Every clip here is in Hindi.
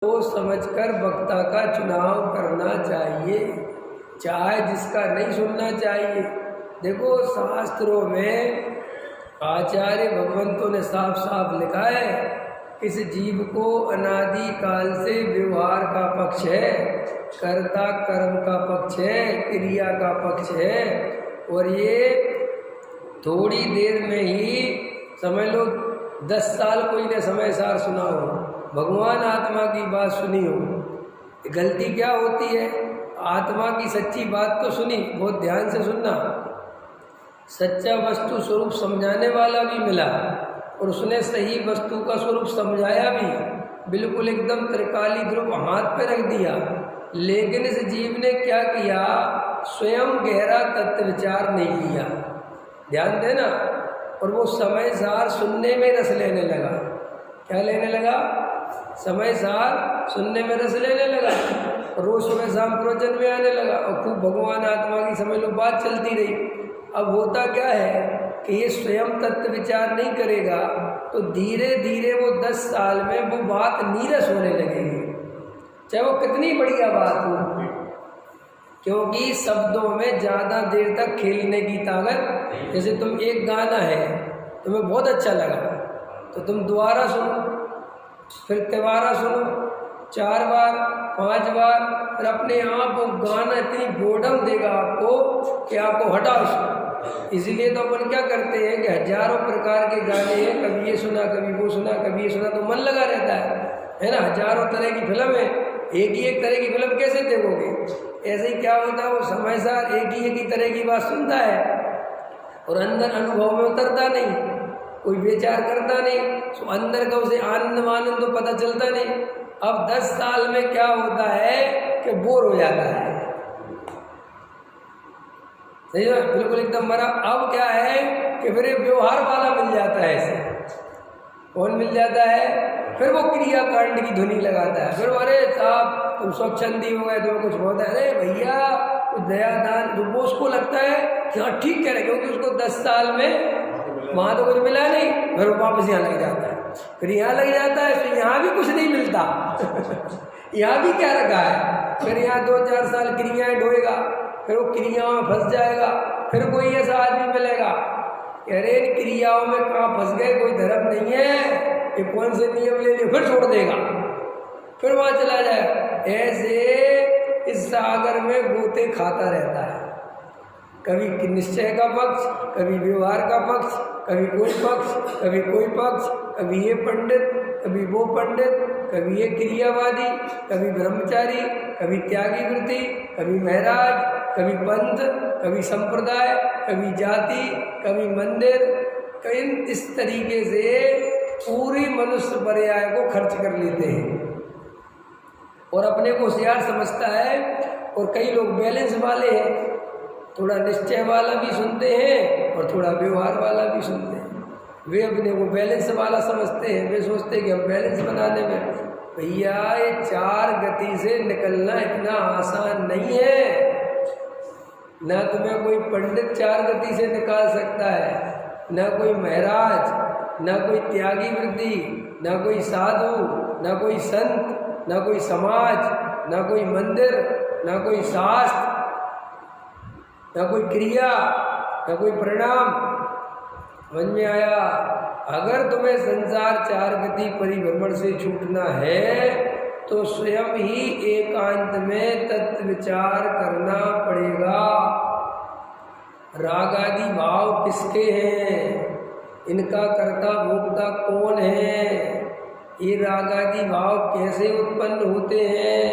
सोच समझकर वक्ता का चुनाव करना चाहिए, चाहे जिसका नहीं सुनना चाहिए। देखो शास्त्रों में आचार्य भगवंतों ने साफ साफ लिखा है, इस जीव को अनादि काल से व्यवहार का पक्ष है, कर्ता कर्म का पक्ष है, क्रिया का पक्ष है। और ये थोड़ी देर में ही समझ लो 10 साल कोई ने समय सार सुना हो, भगवान आत्मा की बात सुनी हो। गलती क्या होती है, आत्मा की सच्ची बात तो सुनी, बहुत ध्यान से सुनना, सच्चा वस्तु स्वरूप समझाने वाला भी मिला और उसने सही वस्तु का स्वरूप समझाया भी, बिल्कुल एकदम त्रिकाली ध्रुव हाथ पे रख दिया। लेकिन इस जीव ने क्या किया, स्वयं गहरा तत्व विचार नहीं किया। ध्यान देना। और वो समय सार सुनने में रस लेने लगा। क्या लेने लगा? समय सार सुनने में रस लेने लगा। रोज सुबह शाम प्रवचन में आने लगा और खूब भगवान आत्मा की समझ लो बात चलती रही। अब होता क्या है कि ये स्वयं तत्व विचार नहीं करेगा तो धीरे धीरे वो 10 साल में वो बात नीरस होने लगेगी, चाहे वो कितनी बढ़िया बात हो, क्योंकि शब्दों में ज़्यादा देर तक खेलने की ताकत। जैसे तुम एक गाना है तुम्हें बहुत अच्छा लगा तो तुम दोबारा सुनो, फिर तिबारा सुनो, 4 बार 5 बार, फिर अपने आप वो गाना इतनी बोर्डम देगा आपको कि आपको हटाओ सुनो। इसीलिए तो अपन क्या करते हैं कि हजारों प्रकार के गाने हैं, कभी ये सुना कभी वो सुना कभी ये सुना, तो मन लगा रहता है ना। हजारों तरह की फिल्म है, एक ही एक तरह की फिल्म कैसे देखोगे? ऐसे ही क्या होता है, वो समय सार एक ही तरह की बात सुनता है और अंदर अनुभव में उतरता नहीं, कोई विचार करता नहीं, तो अंदर का उसे आनंद आनंद तो पता चलता नहीं। अब 10 साल में क्या होता है कि बोर हो जाता है, सही है, बिल्कुल एकदम मरा। अब क्या है कि फिर व्यवहार वाला मिल जाता है, ऐसे कौन मिल जाता है, फिर वो क्रिया कांड की धुनी लगाता है। फिर अरे साहब तुम स्वच्छंदी हो गए, तुम्हें कुछ होता है, अरे भैया कुछ दया दान, वो उसको लगता है कि हाँ ठीक कह रहे, क्योंकि उसको 10 साल में वहाँ तो कुछ मिला नहीं, फिर वो वापस यहाँ लग जाता है, फिर यहाँ लग जाता है, फिर यहाँ भी कुछ नहीं मिलता यहाँ भी क्या रखा है, फिर यहाँ 2-4 साल क्रियाएं ढोएगा, फिर वो क्रियाओं में फंस जाएगा। फिर कोई ऐसा आदमी मिलेगा, अरे इन क्रियाओं में कहाँ फंस गए, कोई धर्म नहीं है, ये कौन से नियम ले लिए, फिर छोड़ देगा, फिर वहाँ चला जाएगा। ऐसे इस सागर में गोते खाता रहता है, कभी निश्चय का पक्ष, कभी व्यवहार का पक्ष, कभी कोई पक्ष, कभी कोई पक्ष, कभी ये पंडित, कभी वो पंडित, कभी ये क्रियावादी, कभी ब्रह्मचारी, कभी त्यागी वृत्ति, कभी महराज, कभी पंथ, कभी संप्रदाय, कभी जाति, कभी मंदिर, कई इस तरीके से पूरी मनुष्य पर्याय को खर्च कर लेते हैं और अपने को होशियार समझता है। और कई लोग बैलेंस वाले हैं, थोड़ा निश्चय वाला भी सुनते हैं और थोड़ा व्यवहार वाला भी सुनते हैं। वे अपने को बैलेंस वाला समझते हैं, वे सोचते हैं कि हम बैलेंस बनाने में, भैया ये 4 गति से निकलना इतना आसान नहीं है, ना तुम्हें कोई पंडित 4 गति से निकाल सकता है, ना कोई महराज, ना कोई त्यागी वृत्ति, ना कोई साधु, ना कोई संत, ना कोई समाज, ना कोई मंदिर, ना कोई शास्त्र, ना कोई क्रिया, ना कोई परिणाम। समझ में आया? अगर तुम्हें संसार 4 गति परिभ्रमण से छूटना है तो स्वयं ही एकांत में तत्व विचार करना पड़ेगा। राग आदि भाव किसके हैं, इनका कर्ता भोक्ता कौन है, ये राग आदि भाव कैसे उत्पन्न होते हैं,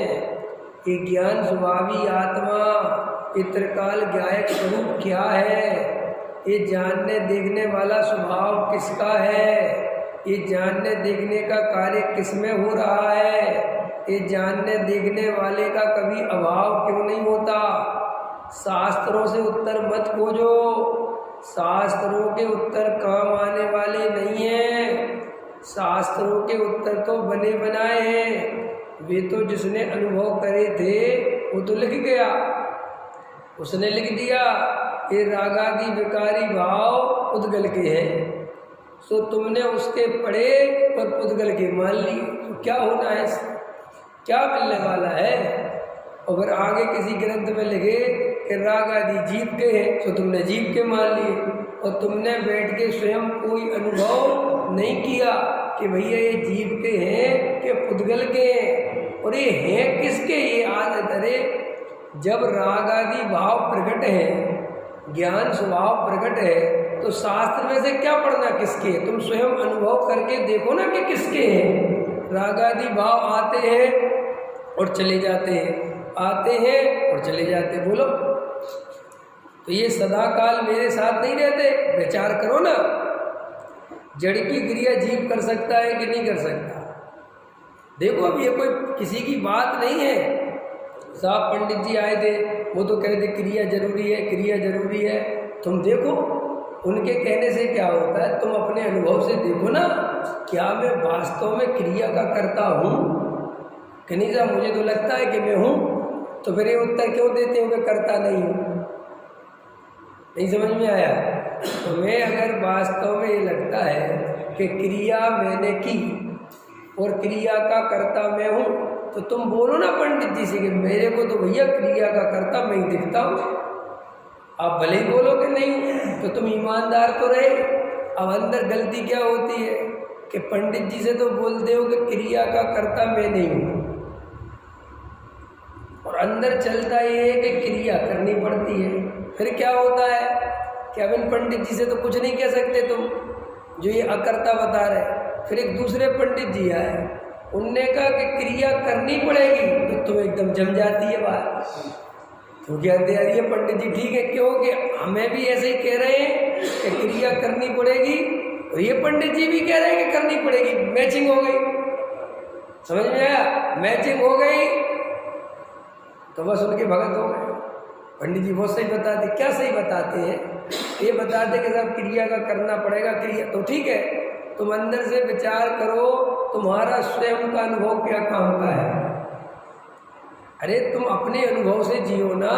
ये ज्ञान स्वभावी आत्मा चित्रकाल ज्ञायक स्वरूप क्या है, ये जानने देखने वाला स्वभाव किसका है, ये जानने देखने का कार्य किस में हो रहा है, ये जानने देखने वाले का कभी अभाव क्यों नहीं होता। शास्त्रों से उत्तर मत खोजो, शास्त्रों के उत्तर काम आने वाले नहीं हैं, शास्त्रों के उत्तर तो बने बनाए हैं, वे तो जिसने अनुभव करे थे वो तो लिख गया, उसने लिख दिया ये रागादि विकारी भाव उद्गल के हैं, सो तुमने उसके पढ़े और उद्गल के मान ली, तो क्या होना है? क्या मिलने वाला है। अगर आगे किसी ग्रंथ में लिखे कि राग आदि जीव के हैं तो तुमने जीव के मान लिए, और तुमने बैठ के स्वयं कोई अनुभव नहीं किया कि भैया ये जीव के हैं कि पुद्गल के हैं, और ये हैं किसके। ये आदत, अरे जब राग आदि भाव प्रकट है, ज्ञान स्वभाव प्रकट है, तो शास्त्र में से क्या पढ़ना किसके है। तुम स्वयं अनुभव करके देखो ना कि किसके हैं। राग आदि भाव आते हैं और चले जाते हैं, आते हैं और चले जाते। बोलो, तो ये सदा काल मेरे साथ नहीं रहते। विचार करो ना, जड़ की क्रिया जीव कर सकता है कि नहीं कर सकता। देखो अब ये कोई किसी की बात नहीं है। साहब पंडित जी आए थे, वो तो कह रहे थे क्रिया जरूरी है, क्रिया जरूरी है। तुम देखो उनके कहने से क्या होता है, तुम अपने अनुभव से देखो ना, क्या मैं वास्तव में क्रिया का करता हूँ कि नहीं। साहब मुझे तो लगता है कि मैं हूँ, तो फिर ये उत्तर क्यों देते हो कि करता नहीं हूँ। नहीं समझ में आया। तो मैं अगर वास्तव में ये लगता है कि क्रिया मैंने की और क्रिया का कर्ता मैं हूँ, तो तुम बोलो ना पंडित जी से कि मेरे को तो भैया क्रिया का कर्ता मैं ही दिखता हूँ। आप भले ही बोलो कि नहीं, तो तुम ईमानदार तो रहे। अब अंदर गलती क्या होती है कि पंडित जी से तो बोलते हो कि क्रिया का कर्ता मैं नहीं हूँ, और अंदर चलता ये है कि क्रिया करनी पड़ती है। फिर क्या होता है कि अब इन पंडित जी से तो कुछ नहीं कह सकते तुम, जो ये अकर्ता बता रहे। फिर एक दूसरे पंडित जी आए, उनने कहा कि क्रिया करनी पड़ेगी, तो तुम एकदम जम जाती है बात। तो कहते यार ये पंडित जी ठीक है, क्योंकि हमें भी ऐसे ही कह रहे हैं कि क्रिया करनी पड़ेगी, और ये पंडित जी भी कह रहे हैं कि करनी पड़ेगी। मैचिंग हो गई, समझ में आया। मैचिंग हो गई तो बस उनके भगत हो गए। पंडित जी बहुत सही बताते। क्या सही बताते हैं, ये बताते कि साहब क्रिया का करना पड़ेगा। क्रिया तो ठीक है, तुम अंदर से विचार करो, तुम्हारा स्वयं का अनुभव क्या काम का है। अरे तुम अपने अनुभव से जियो ना।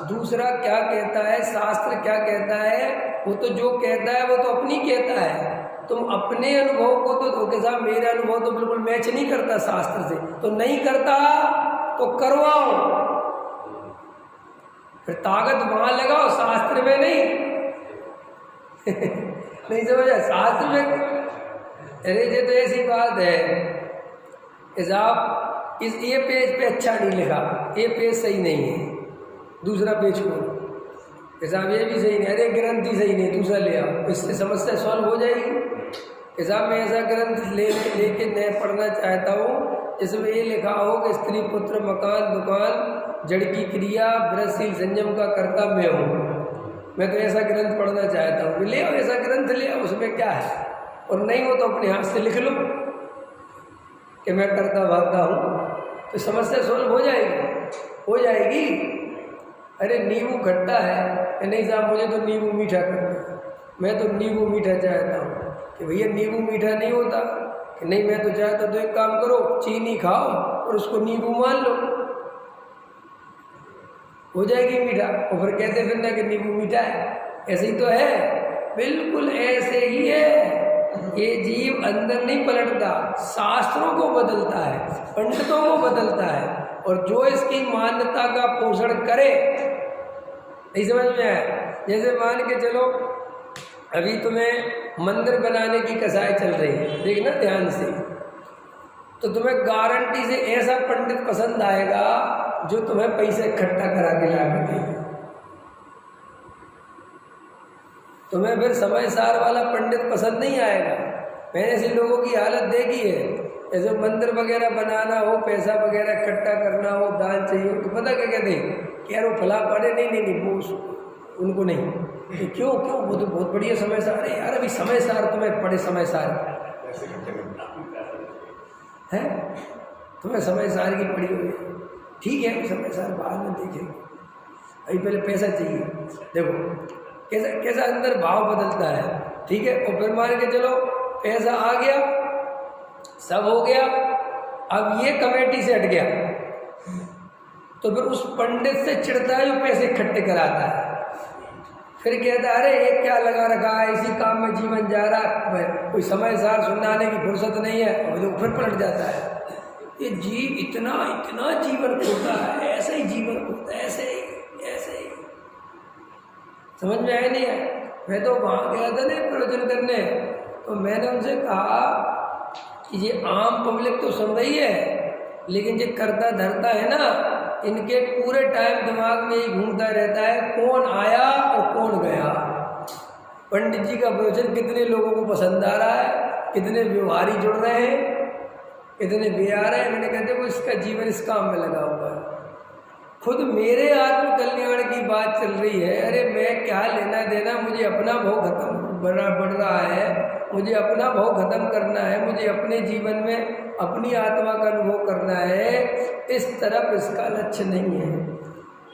दूसरा क्या कहता है, शास्त्र क्या कहता है, वो तो जो कहता है वो तो अपनी कहता है। तुम अपने अनुभव को तो साहब मेरा अनुभव तो बिल्कुल मैच नहीं करता शास्त्र से, तो नहीं करता तो करवाओ। फिर ताकत वहां लगाओ, शास्त्र में नहीं। नहीं समझा, शास्त्र में। अरे ये तो ऐसी बात है कि साहब ये पेज पे अच्छा नहीं लिखा, ये पेज सही नहीं है, दूसरा पेज खोलो। साहब ये भी सही नहीं, अरे ग्रंथ ही सही नहीं, दूसरा ले आओ। इससे समस्या सॉल्व हो जाएगी। साहब मैं ऐसा ग्रंथ लेके मैं पढ़ना चाहता हूँ इसमें ये लिखा हो कि स्त्री पुत्र मकान दुकान जड़ की क्रिया वृत्तिशील संयम का कर्ता मैं हूँ। मैं तो ऐसा ग्रंथ पढ़ना चाहता हूँ। ले आओ ऐसा ग्रंथ, ले आओ, उसमें क्या है। और नहीं हो तो अपने हाथ से लिख लो कि मैं करता भागता हूँ, तो समस्या सॉल्व हो जाएगी, हो जाएगी। अरे नींबू खट्टा है, नहीं साहब मुझे तो नींबू मीठा करना है, मैं तो नींबू मीठा चाहता हूँ। कि भैया नींबू मीठा नहीं होता, कि नहीं मैं तो चाहता तो एक काम करो, चीनी खाओ और उसको नींबू मान लो, हो जाएगी मीठा। और फिर कहते फिर ना कि नींबू मीठा है। ऐसे ही तो है, बिल्कुल ऐसे ही है। ये जीव अंदर नहीं पलटता, शास्त्रों को बदलता है, पंडितों को बदलता है, और जो इसकी मान्यता का पोषण करे। नहीं समझ में आया। जैसे मान के चलो अभी तुम्हें मंदिर बनाने की कसाई चल रही है, देखना ध्यान से, तो तुम्हें गारंटी से ऐसा पंडित पसंद आएगा जो तुम्हें पैसे इकट्ठा करा के ला के देगा। तुम्हें फिर समय सार वाला पंडित पसंद नहीं आएगा। मैंने ऐसे लोगों की हालत देखी है, ऐसे मंदिर वगैरह बनाना हो, पैसा वगैरह इकट्ठा करना हो, दान चाहिए हो, तो पता क्या कहते हैं कि यार वो फला पड़े, नहीं वो उनको नहीं। तो क्यों वो तो बहुत बढ़िया समय सार है यार, अभी समय सार तुम्हें पड़े, समय सार है, तुम्हें समय सार की पड़ी हुई है, ठीक है समय सार बाद में देखेंगे, अभी पहले पैसा चाहिए। देखो कैसा कैसा अंदर भाव बदलता है, ठीक है। और फिर मान के चलो पैसा आ गया, सब हो गया, अब ये कमेटी से हट गया, तो फिर उस पंडित से चिढ़ता है जो पैसे इकट्ठे कराता है। फिर कहता है अरे ये क्या लगा रखा है, इसी काम में जीवन जा रहा है, कोई समय सार सुनाने की फुर्सत नहीं है, और जो फिर पलट जाता है। ये जीव इतना इतना जीवन खोता है, ऐसे ही जीवन खोता है, ऐसे ही। समझ में आया नहीं है? मैं तो वहाँ गया था ना प्रवचन करने, तो मैंने उनसे कहा कि ये आम पब्लिक तो सुन रही है, लेकिन जो करता धरता है ना, इनके पूरे टाइम दिमाग में ही घूमता रहता है कौन आया और कौन गया। पंडित जी का प्रवचन कितने लोगों को पसंद आ रहा है, कितने व्यवहारी जुड़ रहे हैं, कितने बे आ रहे हैं। मैंने कहते वो इसका जीवन इस काम में लगा हुआ है। खुद मेरे आत्म कल्याण की बात चल रही है, अरे मैं क्या लेना देना, मुझे अपना भोग खत्म बढ़ रहा है, मुझे अपना भोग खत्म करना है, मुझे अपने जीवन में अपनी आत्मा का अनुभव करना है, इस तरफ इसका लक्ष्य नहीं है।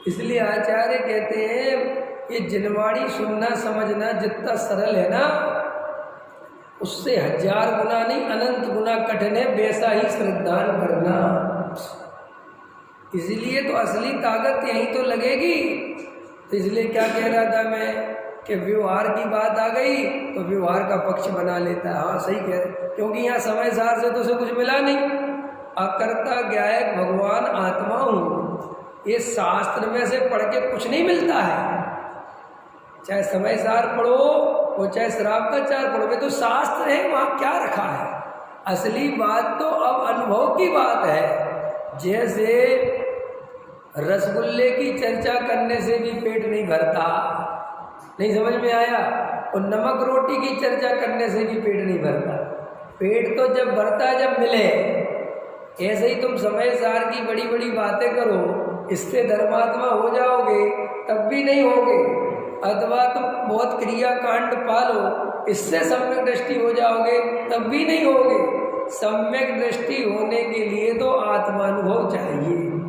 इसलिए आचार्य कहते हैं ये जिनवाणी सुनना समझना जितना सरल है ना, उससे 1000 गुना नहीं अनंत गुना कठिन है वैसा ही श्रद्धान करना। इसलिए तो असली ताकत यहीं तो लगेगी। तो इसलिए क्या कह रहा था मैं कि व्यवहार की बात आ गई तो व्यवहार का पक्ष बना लेता है। हाँ सही कह रहे, क्योंकि यहाँ समय सार से तो उसे कुछ मिला नहीं। अकर्ता ज्ञायक भगवान आत्मा हूँ, ये शास्त्र में से पढ़ के कुछ नहीं मिलता है। चाहे समय सार पढ़ो और चाहे श्राप का चार पढ़ो, वे तो शास्त्र है, वहाँ क्या रखा है। असली बात तो अब अनुभव की बात है। जैसे रसगुल्ले की चर्चा करने से भी पेट नहीं भरता, नहीं समझ में आया, और नमक रोटी की चर्चा करने से भी पेट नहीं भरता। पेट तो जब भरता है जब मिले। ऐसे ही तुम समय सार की बड़ी बड़ी बातें करो, इससे धर्मात्मा हो जाओगे तब भी नहीं होगे, अथवा तुम बहुत क्रिया कांड पालो, इससे सम्यक दृष्टि हो जाओगे तब भी नहीं होगे। सम्यक दृष्टि होने के लिए तो आत्मानुभव चाहिए।